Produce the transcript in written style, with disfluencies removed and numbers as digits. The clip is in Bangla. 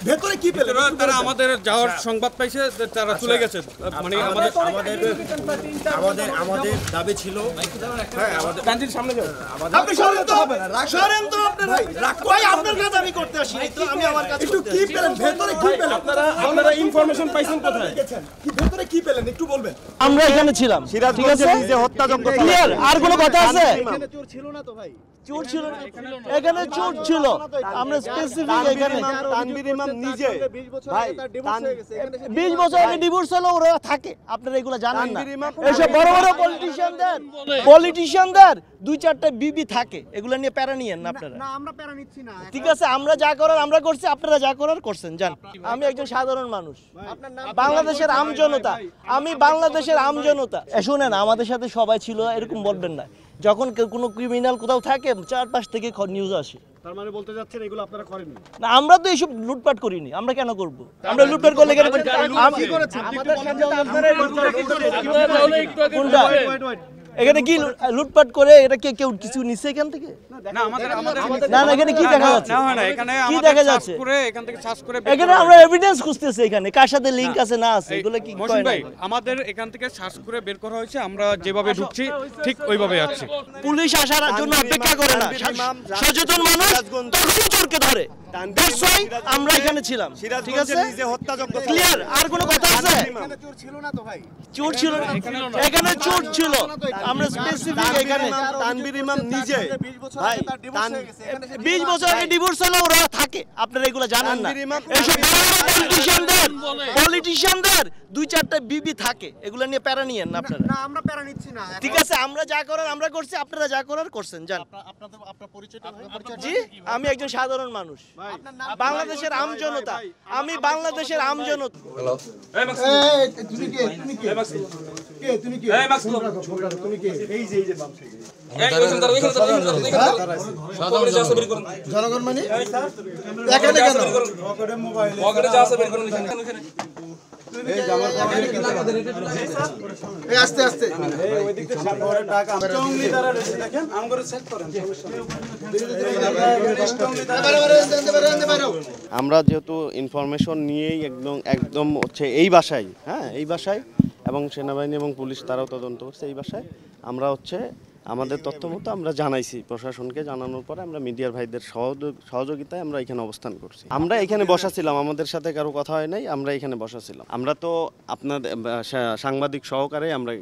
ভেতরে কি পেলেন? তারা আমাদের যাওয়ার সংবাদ পাইছে, তারা চলে গেছে। মানে আমাদের দাবি ছিল, হ্যাঁ আমাদের সামনে যাও। আপনি সরেন তো, সরেন তো আপনারা। ভাই আপনার কাছে আমি করতে আসিনি তো, আমি আমার কাছে একটু কি পেলেন? ভেতরে কি পেলেন? আপনারা ইনফরমেশন পাইছেন কোথায়? কি ভেতরে কি পেলেন একটু বলবেন? আমরা এখানে ছিলাম, ঠিক আছে? নিজে হত্যাযজ্ঞ ক্লিয়ার। আর কোনো কথা আছে? এখানে চোর ছিল না তো ভাই? চোর ছিল না, এখানে চোর ছিল। আমরা স্পেসিফিক এখানে তানভীর ইমাম নিজে 20 বছর আগে তার ডিভোর্স হয়ে গেছে। এখানে 20 বছর আগে ডিভোর্স হলো, ওরা থাকে। আপনারা এগুলো জানেন না। এইসব বড় বড় পলিটিশিয়ানদের 2-4টা বিবি থাকে, এগুলো নিয়ে প্যারা নিয়েন না আপনারা। না আমরা প্যারা নিচ্ছি না। ঠিক আছে, আমরা যা করার আমরা করছি, আপনারা যা করার করছেন। জান, আমি একজন সাধারণ মানুষ, বাংলাদেশের আমজনতা। আমি বাংলাদেশের আমজনতা। শুনেন, আমাদের সাথে সবাই ছিল এরকম বলবেন না। যখন কোনো ক্রিমিনাল কোথাও থাকে, চারপাশ থেকে নিউজ আসে। তার মানে বলতে যাচ্ছেন এগুলো আপনারা করেননি? না, আমরা তো এইসব লুটপাট করিনি। আমরা কেন করব? আমরা লুটপাট করলে কেন? কি করেছেন? আমাদের সাথে আপনারা কোনটা? এখানে কি লুটপাট করে এটা কেউ কিছু নিছে এখান থেকে? না, আমাদের না না, এখানে কি দেখা যাচ্ছে? না হয় না, এখানে কি আমাদের দেখা সার্চ যাচ্ছে? করে এখান থেকে সার্চ করে এখানে আমরা এভিডেন্স খুঁজতেছি, এখানে কার সাথে লিংক আছে না আছে এগুলো কি মহসিন ভাই, আমাদের এখান থেকে সার্চ করে বের করা হয়েছে। আমরা যেভাবে ঢুকছি ঠিক ওইভাবে আছি। পুলিশ আসার জন্য অপেক্ষা করে না। সচেতন মানুষ তখনই চোরকে ধরে। That's why আমরা এখানে ছিলাম, ঠিক আছে? নিজে হত্যাযজ্ঞ ক্লিয়ার। আর কোনো কথা আছে? এখানে চোর ছিল না তো ভাই? চোর ছিল না, এখানে চোর ছিল। আমরা স্পেসিফিক এখানে তানভীর ইমাম নিজে 20 বছর আগে তার ডিভোর্স হয়ে গেছে। এখানে 20 বছর আগে ডিভোর্স হলো, ওরা থাকে। আপনারা এগুলো জানেন না। তানভীর ইমাম এইসব পলিটিশিয়ানদের 2-4টা বিবি থাকে, এগুলো নিয়ে প্যারা নিয়েন না আপনারা। না আমরা প্যারা নিচ্ছি না। ঠিক আছে, আমরা যা করার আমরা করছি, আপনারা যা করার করছেন। জান, আপনার পরিচয়টা জি, আমি একজন সাধারণ মানুষ, বাংলাদেশের আমজনতা। আমি বাংলাদেশের আমজনতা। তুমি কে? তুমি কে? কে তুমি কে? তুমি কে? এই যে জনগণ মানে এখানে কেন? পকেটে যা আছে বের করুন এখানে। আস্তে আস্তে আমরা যেহেতু ইনফরমেশন নিয়েই একদম হচ্ছে এই বাসায়, হ্যাঁ এই বাসায়, এবং সেনাবাহিনী এবং পুলিশ তারাও তদন্ত করছে এই বাসায়। আমরা হচ্ছে আমাদের তথ্য মতো আমরা জানাইছি প্রশাসনকে। জানানোর পরে আমরা মিডিয়ার ভাইদের সহযোগিতায় আমরা এখানে অবস্থান করছি। আমরা এখানে বসা ছিলাম, আমাদের সাথে কারো কথা হয় নাই, আমরা এখানে বসা ছিলাম। আমরা তো আপনাদের সাংবাদিক সহকারে আমরা